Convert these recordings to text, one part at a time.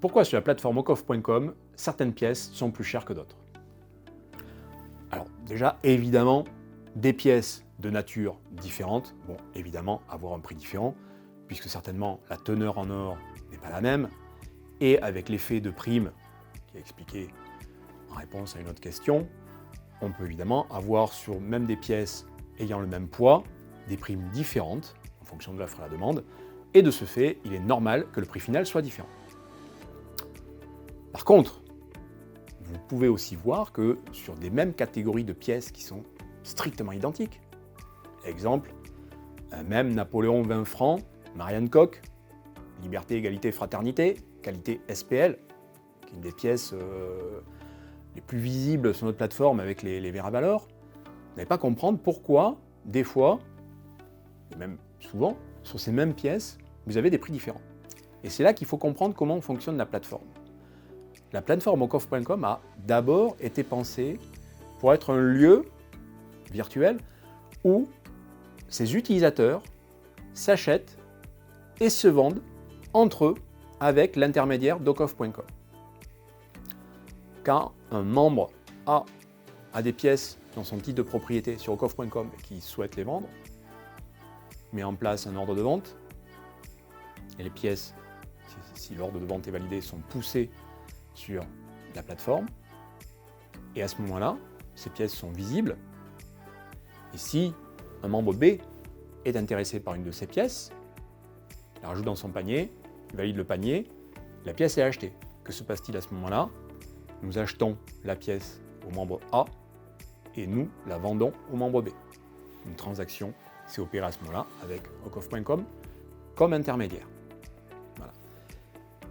pourquoi sur la plateforme ocoff.com, certaines pièces sont plus chères que d'autres. Alors déjà, évidemment, des pièces de nature différente vont évidemment avoir un prix différent, puisque certainement la teneur en or n'est pas la même, et avec l'effet de prime qui est expliqué en réponse à une autre question, on peut évidemment avoir sur même des pièces ayant le même poids, des primes différentes en fonction de l'offre et la demande, et de ce fait, il est normal que le prix final soit différent. Par contre, vous pouvez aussi voir que sur des mêmes catégories de pièces qui sont strictement identiques, exemple, un même Napoléon 20 francs, Marianne Koch, Liberté, Égalité, Fraternité, qualité SPL, qui est une des pièces les plus visibles sur notre plateforme avec les verres à valeur, vous n'allez pas comprendre pourquoi, des fois, et même souvent, sur ces mêmes pièces, vous avez des prix différents. Et c'est là qu'il faut comprendre comment fonctionne la plateforme. La plateforme ocoff.com a d'abord été pensée pour être un lieu virtuel où ses utilisateurs s'achètent et se vendent entre eux avec l'intermédiaire d'ocoff.com. Quand un membre a des pièces qui ont son titre de propriété sur ocoff.com et qui souhaite les vendre, met en place un ordre de vente et les pièces, si l'ordre de vente est validé, sont poussées sur la plateforme et à ce moment-là, ces pièces sont visibles et si un membre B est intéressé par une de ces pièces, il la rajoute dans son panier, il valide le panier, la pièce est achetée. Que se passe-t-il à ce moment-là? Nous achetons la pièce au membre A et nous la vendons au membre B. Une transaction s'est opérée à ce moment-là avec ocoff.com comme intermédiaire. Voilà.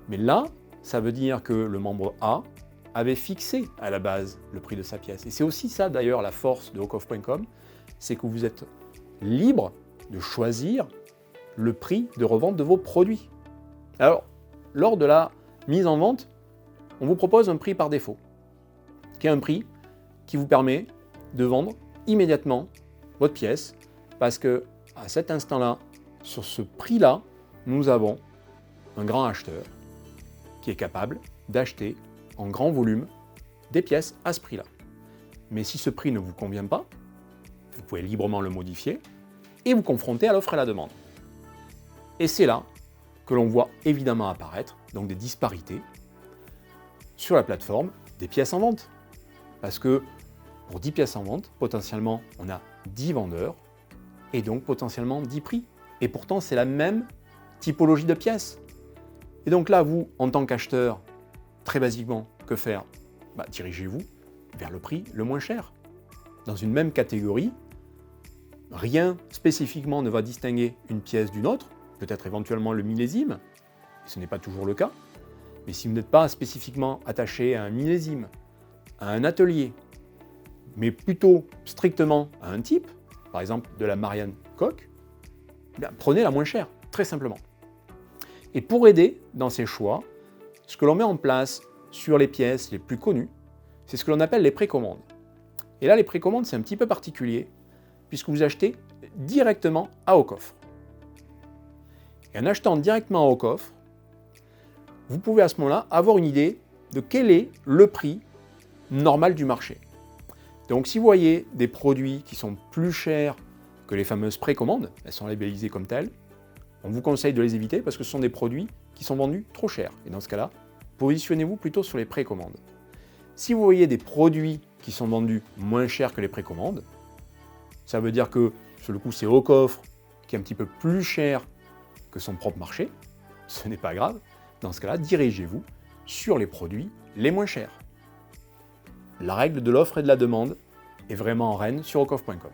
Mais là, ça veut dire que le membre A avait fixé à la base le prix de sa pièce. Et c'est aussi ça d'ailleurs la force de ocoff.com, c'est que vous êtes libre de choisir le prix de revente de vos produits. Alors, lors de la mise en vente, on vous propose un prix par défaut, qui est un prix qui vous permet de vendre immédiatement votre pièce, parce que à cet instant-là, sur ce prix-là, nous avons un grand acheteur qui est capable d'acheter en grand volume des pièces à ce prix-là. Mais si ce prix ne vous convient pas, vous pouvez librement le modifier et vous confronter à l'offre et la demande. Et c'est là que l'on voit évidemment apparaître donc des disparités sur la plateforme des pièces en vente. Parce que pour 10 pièces en vente, potentiellement, on a 10 vendeurs et donc potentiellement 10 prix. Et pourtant, c'est la même typologie de pièces. Et donc là, vous, en tant qu'acheteur, très basiquement, que faire? Dirigez-vous vers le prix le moins cher. Dans une même catégorie, rien spécifiquement ne va distinguer une pièce d'une autre, peut-être éventuellement le millésime, et ce n'est pas toujours le cas. Mais si vous n'êtes pas spécifiquement attaché à un millésime, à un atelier, mais plutôt strictement à un type, par exemple de la Marianne Koch, prenez la moins chère, très simplement. Et pour aider dans ces choix, ce que l'on met en place sur les pièces les plus connues, c'est ce que l'on appelle les précommandes. Et là, les précommandes, c'est un petit peu particulier, puisque vous achetez directement à Ocoff. Et en achetant directement à Ocoff, vous pouvez à ce moment-là avoir une idée de quel est le prix normal du marché. Donc si vous voyez des produits qui sont plus chers que les fameuses précommandes, elles sont labellisées comme telles, on vous conseille de les éviter parce que ce sont des produits qui sont vendus trop cher. Et dans ce cas-là, positionnez-vous plutôt sur les précommandes. Si vous voyez des produits qui sont vendus moins cher que les précommandes, ça veut dire que sur le coup c'est Ocoff qui est un petit peu plus cher que son propre marché, ce n'est pas grave. Dans ce cas-là, dirigez-vous sur les produits les moins chers. La règle de l'offre et de la demande est vraiment en règne sur ocoff.com.